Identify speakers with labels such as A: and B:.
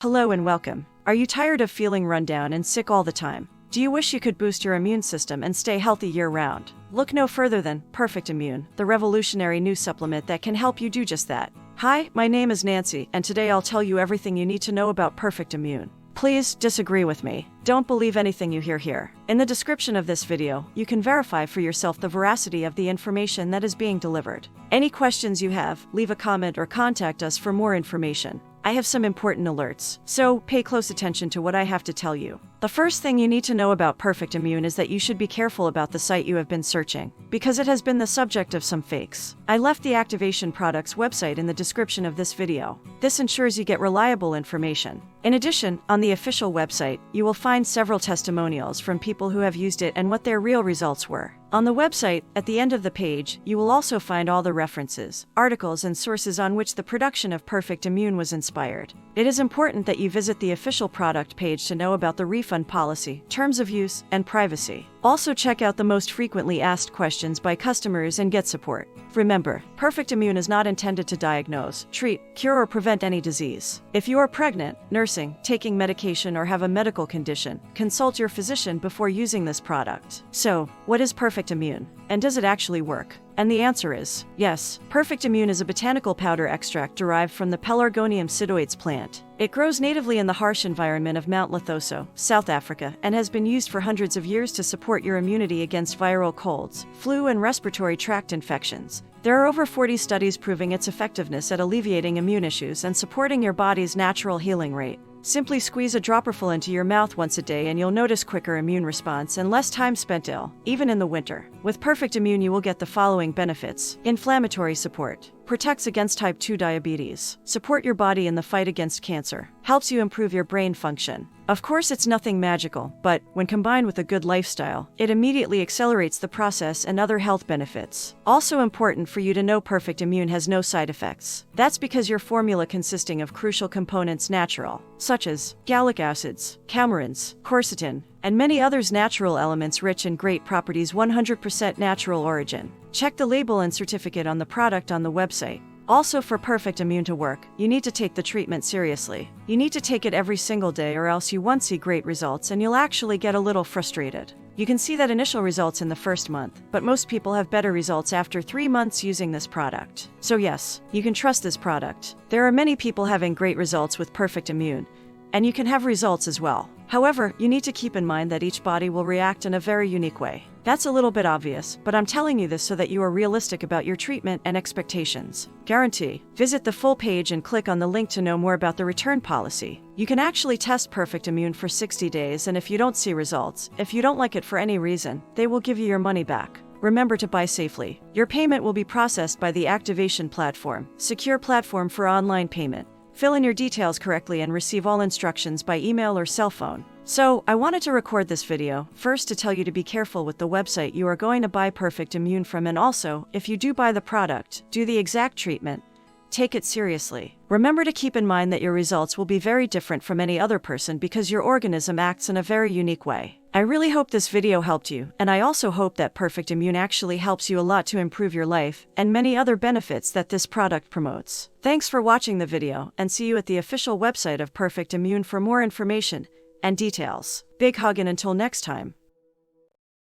A: Hello and welcome. Are you tired of feeling run down and sick all the time? Do you wish you could boost your immune system and stay healthy year-round? Look no further than Perfect Immune, the revolutionary new supplement that can help you do just that. Hi, my name is Nancy, and today I'll tell you everything you need to know about Perfect Immune. Please disagree with me. Don't believe anything you hear here. In the description of this video, you can verify for yourself the veracity of the information that is being delivered. Any questions you have, leave a comment or contact us for more information. I have some important alerts, so pay close attention to what I have to tell you. The first thing you need to know about Perfect Immune is that you should be careful about the site you have been searching, because it has been the subject of some fakes. I left the Activation Products website in the description of this video. This ensures you get reliable information. In addition, on the official website, you will find several testimonials from people who have used it and what their real results were. On the website, at the end of the page, you will also find all the references, articles, and sources on which the production of Perfect Immune was inspired. It is important that you visit the official product page to know about the refund policy, terms of use, and privacy. Also check out the most frequently asked questions by customers and get support. Remember, Perfect Immune is not intended to diagnose, treat, cure, or prevent any disease. If you are pregnant, nursing, taking medication, or have a medical condition, consult your physician before using this product. So, what is Perfect Immune? And does it actually work? And the answer is yes. Perfect Immune is a botanical powder extract derived from the Pelargonium sidoides plant. It grows natively in the harsh environment of Mount Lesotho, South Africa, and has been used for hundreds of years to support your immunity against viral colds, flu, and respiratory tract infections. There are over 40 studies proving its effectiveness at alleviating immune issues and supporting your body's natural healing rate. Simply squeeze a dropperful into your mouth once a day and you'll notice quicker immune response and less time spent ill, even in the winter. With Perfect Immune you will get the following benefits: inflammatory support, protects against type 2 diabetes, support your body in the fight against cancer, helps you improve your brain function. Of course, it's nothing magical, but when combined with a good lifestyle, it immediately accelerates the process and other health benefits. Also important for you to know, Perfect Immune has no side effects. That's because your formula consisting of crucial components natural, such as gallic acids, coumarins, quercetin, and many others, natural elements rich in great properties, 100% natural origin. Check the label and certificate on the product on the website. Also, for Perfect Immune to work, you need to take the treatment seriously. You need to take it every single day or else you won't see great results and you'll actually get a little frustrated. You can see that initial results in the first month, but most people have better results after 3 months using this product. So yes, you can trust this product. There are many people having great results with Perfect Immune, and you can have results as well. However, you need to keep in mind that each body will react in a very unique way. That's a little bit obvious, but I'm telling you this so that you are realistic about your treatment and expectations. Guarantee. Visit the full page and click on the link to know more about the return policy. You can actually test Perfect Immune for 60 days, and if you don't see results, if you don't like it for any reason, they will give you your money back. Remember to buy safely. Your payment will be processed by the Activation Platform, secure platform for online payment. Fill in your details correctly and receive all instructions by email or cell phone. So, I wanted to record this video, first to tell you to be careful with the website you are going to buy Perfect Immune from, and also, if you do buy the product, do the exact treatment. Take it seriously. Remember to keep in mind that your results will be very different from any other person because your organism acts in a very unique way. I really hope this video helped you, and I also hope that Perfect Immune actually helps you a lot to improve your life and many other benefits that this product promotes. Thanks for watching the video, and see you at the official website of Perfect Immune for more information and details. Big hug, and until next time.